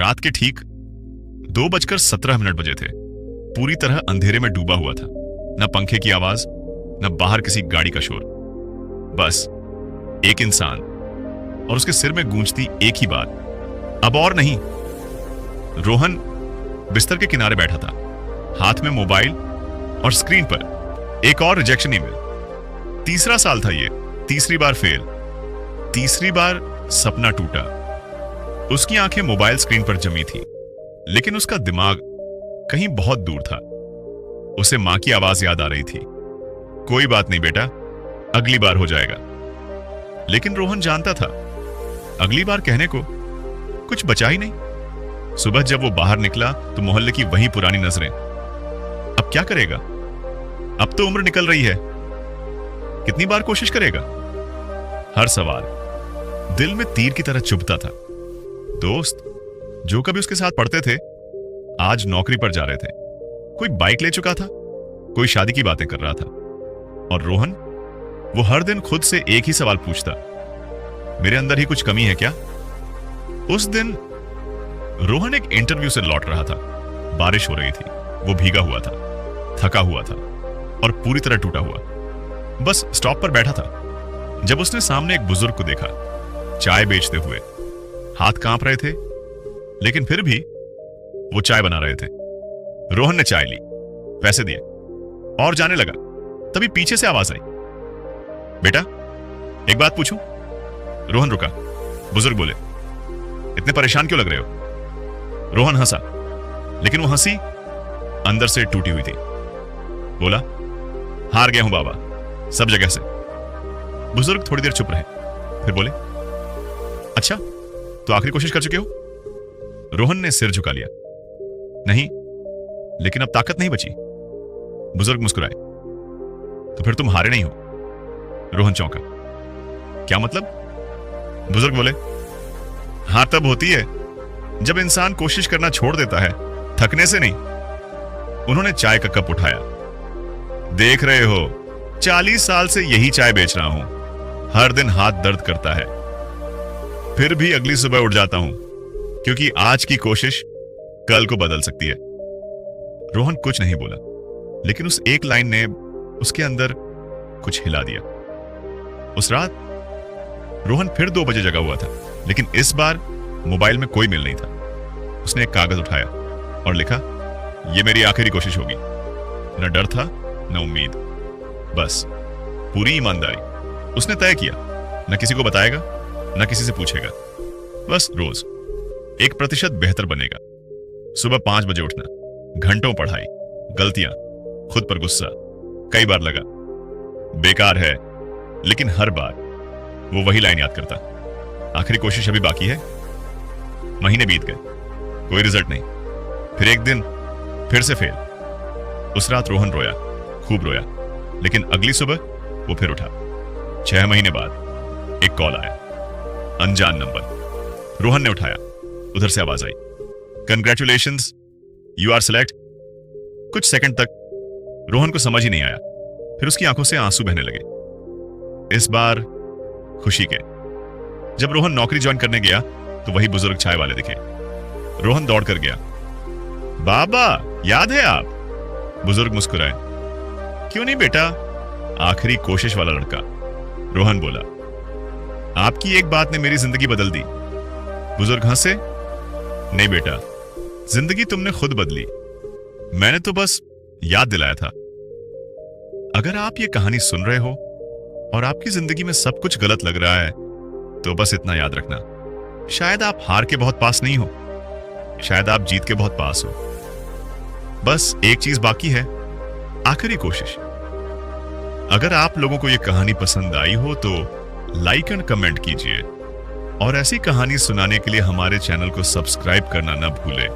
रात के ठीक 2:17 बजे थे। पूरी तरह अंधेरे में डूबा हुआ था। न पंखे की आवाज, न बाहर किसी गाड़ी का शोर। बस एक इंसान और उसके सिर में गूंजती एक ही बात, अब और नहीं। रोहन बिस्तर के किनारे बैठा था, हाथ में मोबाइल और स्क्रीन पर एक और रिजेक्शन ईमेल। तीसरा साल था ये, तीसरी बार फेल, तीसरी बार सपना टूटा। उसकी आंखें मोबाइल स्क्रीन पर जमी थी, लेकिन उसका दिमाग कहीं बहुत दूर था। उसे मां की आवाज याद आ रही थी, कोई बात नहीं बेटा, अगली बार हो जाएगा। लेकिन रोहन जानता था अगली बार कहने को कुछ बचा ही नहीं। सुबह जब वो बाहर निकला तो मोहल्ले की वही पुरानी नजरें। अब क्या करेगा? अब तो उम्र निकल रही है, कितनी बार कोशिश करेगा? हर सवाल दिल में तीर की तरह चुभता था। दोस्त जो कभी उसके साथ पढ़ते थे आज नौकरी पर जा रहे थे। कोई बाइक ले चुका था, कोई शादी की बातें कर रहा था। और रोहन, वो हर दिन खुद से एक ही सवाल पूछता, मेरे अंदर ही कुछ कमी है क्या? उस दिन रोहन एक इंटरव्यू से लौट रहा था। बारिश हो रही थी, वो भीगा हुआ था, थका हुआ था और पूरी तरह टूटा हुआ। बस स्टॉप पर बैठा था जब उसने सामने एक बुजुर्ग को देखा, चाय बेचते हुए। हाथ कांप रहे थे, लेकिन फिर भी वो चाय बना रहे थे। रोहन ने चाय ली, पैसे दिए और जाने लगा। तभी पीछे से आवाज आई, बेटा एक बात पूछूं? रोहन रुका। बुजुर्ग बोले, इतने परेशान क्यों लग रहे हो? रोहन हंसा, लेकिन वो हंसी अंदर से टूटी हुई थी। बोला, हार गया हूं बाबा, सब जगह से। बुजुर्ग थोड़ी देर चुप रहे, फिर बोले, अच्छा तो आखिरी कोशिश कर चुके हो? रोहन ने सिर झुका लिया, नहीं, लेकिन अब ताकत नहीं बची। बुजुर्ग मुस्कुराए, तो फिर तुम हारे नहीं हो। रोहन चौंका, क्या मतलब? बुजुर्ग बोले, हार तब होती है जब इंसान कोशिश करना छोड़ देता है, थकने से नहीं। उन्होंने चाय का कप उठाया। देख रहे हो, 40 साल से यही चाय बेच रहा हूं, हर दिन हाथ दर्द करता है, फिर भी अगली सुबह उठ जाता हूं, क्योंकि आज की कोशिश कल को बदल सकती है। रोहन कुछ नहीं बोला, लेकिन उस एक लाइन ने उसके अंदर कुछ हिला दिया। उस रात रोहन फिर 2 बजे जगा हुआ था, लेकिन इस बार मोबाइल में कोई मेल नहीं था। उसने एक कागज उठाया और लिखा, यह मेरी आखिरी कोशिश होगी। न डर था, न उम्मीद, बस पूरी ईमानदारी। उसने तय किया, न किसी को बताएगा, न किसी से पूछेगा, बस रोज 1% बेहतर बनेगा। सुबह 5 बजे उठना, घंटों पढ़ाई, गलतियां, खुद पर गुस्सा। कई बार लगा बेकार है, लेकिन हर बार वो वही लाइन याद करता, आखिरी कोशिश अभी बाकी है। महीने बीत गए, कोई रिजल्ट नहीं। फिर एक दिन फिर से फेल। उस रात रोहन रोया, खूब रोया, लेकिन अगली सुबह वो फिर उठा। 6 महीने बाद एक कॉल आया, अनजान नंबर। रोहन ने उठाया, उधर से आवाज आई, कंग्रेचुलेशंस, यू आर सेलेक्ट। कुछ सेकंड तक रोहन को समझ ही नहीं आया, फिर उसकी आंखों से आंसू बहने लगे, इस बार खुशी के। जब रोहन नौकरी ज्वाइन करने गया तो वही बुजुर्ग चाय वाले दिखे। रोहन दौड़ कर गया, बाबा याद है आप? बुजुर्ग मुस्कुराए, क्यों नहीं बेटा, आखिरी कोशिश वाला लड़का। रोहन बोला, आपकी एक बात ने मेरी जिंदगी बदल दी। बुजुर्ग हंसे, नहीं बेटा, जिंदगी तुमने खुद बदली, मैंने तो बस याद दिलाया था। अगर आप ये कहानी सुन रहे हो और आपकी जिंदगी में सब कुछ गलत लग रहा है, तो बस इतना याद रखना, शायद आप हार के बहुत पास नहीं हो, शायद आप जीत के बहुत पास हो। बस एक चीज बाकी है, आखिरी कोशिश। अगर आप लोगों को यह कहानी पसंद आई हो तो लाइक एंड कमेंट कीजिए, और ऐसी कहानी सुनाने के लिए हमारे चैनल को सब्सक्राइब करना ना भूलें।